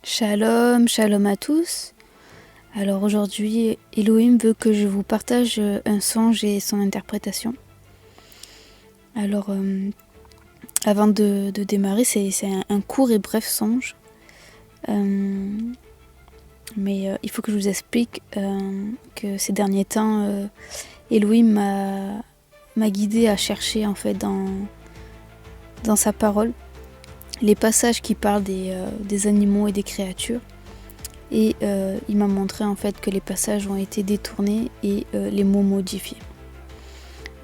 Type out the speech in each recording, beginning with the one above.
Shalom, shalom à tous. Alors aujourd'hui, Elohim veut que je vous partage un songe et son interprétation. Alors, avant de démarrer, c'est un court et bref songe. Mais il faut que je vous explique que ces derniers temps, Elohim m'a guidé à chercher en fait dans sa parole les passages qui parlent des animaux et des créatures. Et il m'a montré en fait que les passages ont été détournés et les mots modifiés.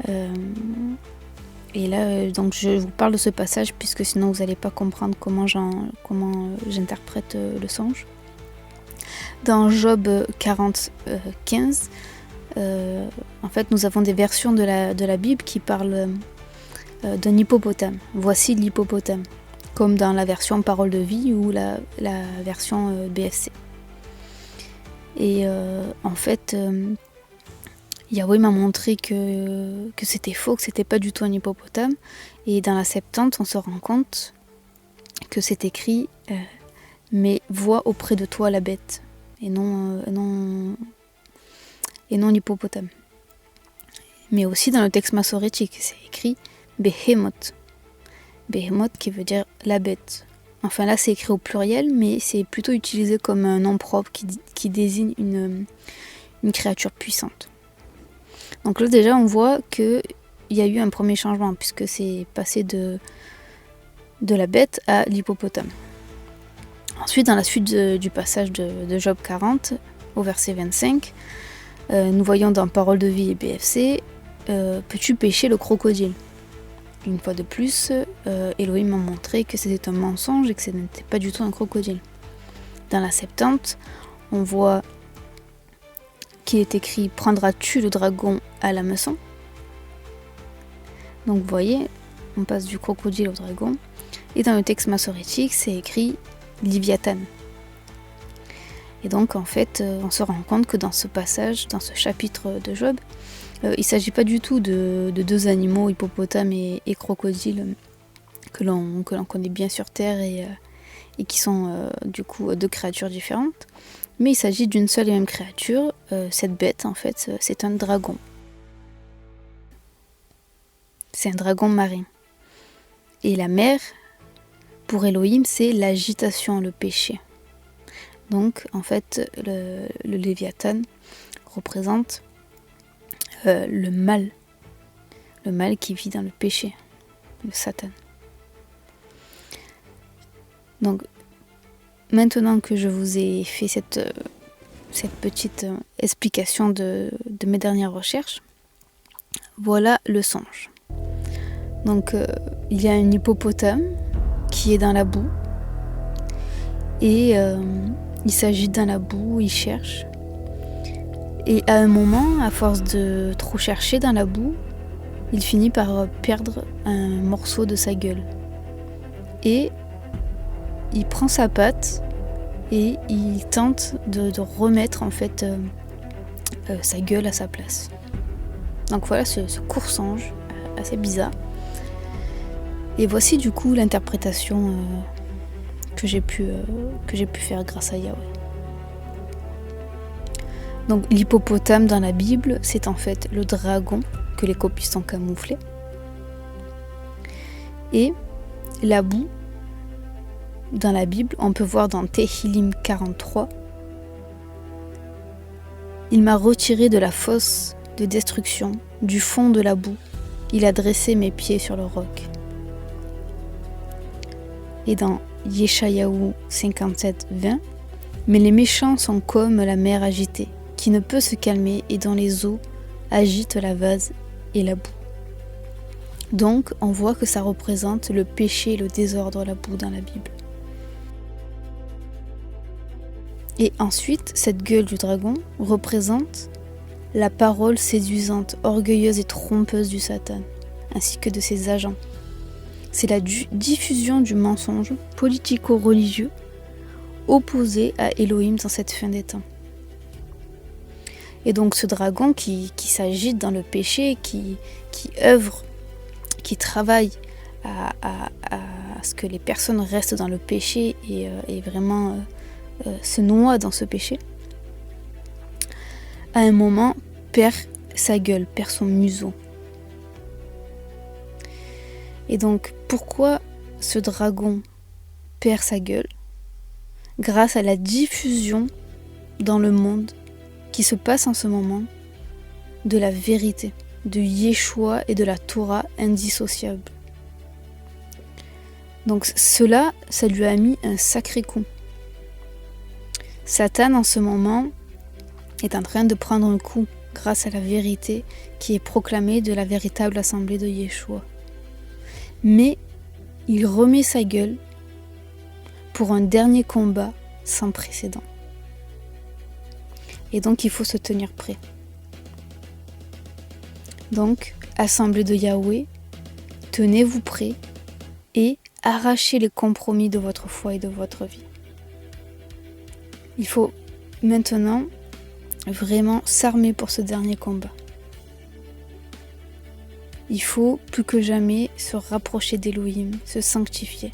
Et là, donc je vous parle de ce passage puisque sinon vous n'allez pas comprendre comment j'interprète le songe. Dans Job 40, 15, en fait nous avons des versions de la Bible qui parlent d'un hippopotame. Voici l'hippopotame, comme dans la version Parole de vie ou la version BFC. Et en fait, Yahweh m'a montré que c'était faux, que c'était pas du tout un hippopotame. Et dans la Septante, on se rend compte que c'est écrit mais vois auprès de toi la bête et non l'hippopotame. Mais aussi dans le texte massorétique, c'est écrit Behemoth. Behemoth qui veut dire la bête. Enfin là c'est écrit au pluriel, mais c'est plutôt utilisé comme un nom propre qui désigne une créature puissante. Donc là déjà on voit qu'il y a eu un premier changement puisque c'est passé de la bête à l'hippopotame. Ensuite dans la suite du passage de Job 40 au verset 25, nous voyons dans Parole de vie et BFC, peux-tu pêcher le crocodile ? Une fois de plus, Elohim m'a montré que c'était un mensonge et que ce n'était pas du tout un crocodile. Dans la Septante, on voit qu'il est écrit « Prendras-tu le dragon à l'hameçon ?» Donc vous voyez, on passe du crocodile au dragon. Et dans le texte massorétique, c'est écrit « Léviathan ». Et donc en fait, on se rend compte que dans ce passage, dans ce chapitre de Job, il ne s'agit pas du tout de deux animaux, hippopotame et crocodile, que l'on connaît bien sur Terre et qui sont du coup deux créatures différentes. Mais il s'agit d'une seule et même créature. Cette bête, en fait, c'est un dragon. C'est un dragon marin. Et la mer, pour Elohim, c'est l'agitation, le péché. Donc, en fait, le Léviathan représente le mal qui vit dans le péché, le Satan. Donc, maintenant que je vous ai fait cette petite explication de mes dernières recherches, voilà le songe. Donc, il y a un hippopotame qui est dans la boue et il s'agite dans la boue, il cherche. Et à un moment, à force de trop chercher dans la boue, il finit par perdre un morceau de sa gueule. Et il prend sa patte et il tente de remettre en fait sa gueule à sa place. Donc voilà ce court songe assez bizarre. Et voici du coup l'interprétation que j'ai pu faire grâce à Yahweh. Donc l'hippopotame dans la Bible, c'est en fait le dragon que les copistes ont camouflé. Et la boue, dans la Bible, on peut voir dans Tehillim 43, « Il m'a retiré de la fosse de destruction, du fond de la boue. Il a dressé mes pieds sur le roc. » Et dans Yeshayahu 57, 20, « Mais les méchants sont comme la mer agitée, qui ne peut se calmer et dont les eaux agitent la vase et la boue. » Donc, on voit que ça représente le péché et le désordre, la boue dans la Bible. Et ensuite, cette gueule du dragon représente la parole séduisante, orgueilleuse et trompeuse du Satan, ainsi que de ses agents. C'est la diffusion du mensonge politico-religieux opposé à Elohim dans cette fin des temps. Et donc ce dragon qui s'agite dans le péché, qui œuvre, qui travaille à ce que les personnes restent dans le péché et vraiment se noie dans ce péché, à un moment perd sa gueule, perd son museau. Et donc pourquoi ce dragon perd sa gueule? Grâce à la diffusion dans le monde qui se passe en ce moment de la vérité, de Yeshua et de la Torah indissociables. Donc cela, ça lui a mis un sacré coup. Satan en ce moment est en train de prendre un coup grâce à la vérité qui est proclamée de la véritable assemblée de Yeshua. Mais il remet sa gueule pour un dernier combat sans précédent. Et donc il faut se tenir prêt. Donc, assemblée de Yahweh, tenez-vous prêts et arrachez les compromis de votre foi et de votre vie. Il faut maintenant vraiment s'armer pour ce dernier combat. Il faut plus que jamais se rapprocher d'Élohim, se sanctifier.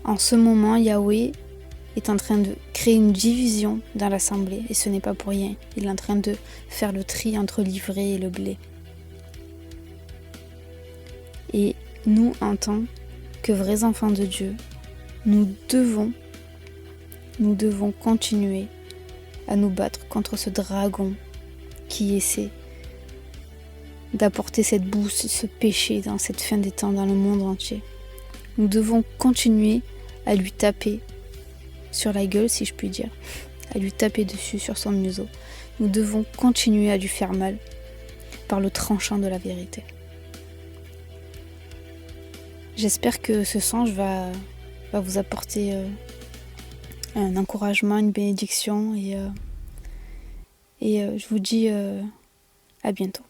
En ce moment, Yahweh est en train de créer une division dans l'assemblée et ce n'est pas pour rien. Il est en train de faire le tri entre l'ivraie et le blé. Et nous, en tant que vrais enfants de Dieu, nous devons continuer à nous battre contre ce dragon qui essaie d'apporter cette boue, ce péché dans cette fin des temps, dans le monde entier. Nous devons continuer à lui taper sur la gueule, si je puis dire, à lui taper dessus sur son museau. Nous devons continuer à lui faire mal par le tranchant de la vérité. J'espère que ce songe va vous apporter un encouragement, une bénédiction et je vous dis à bientôt.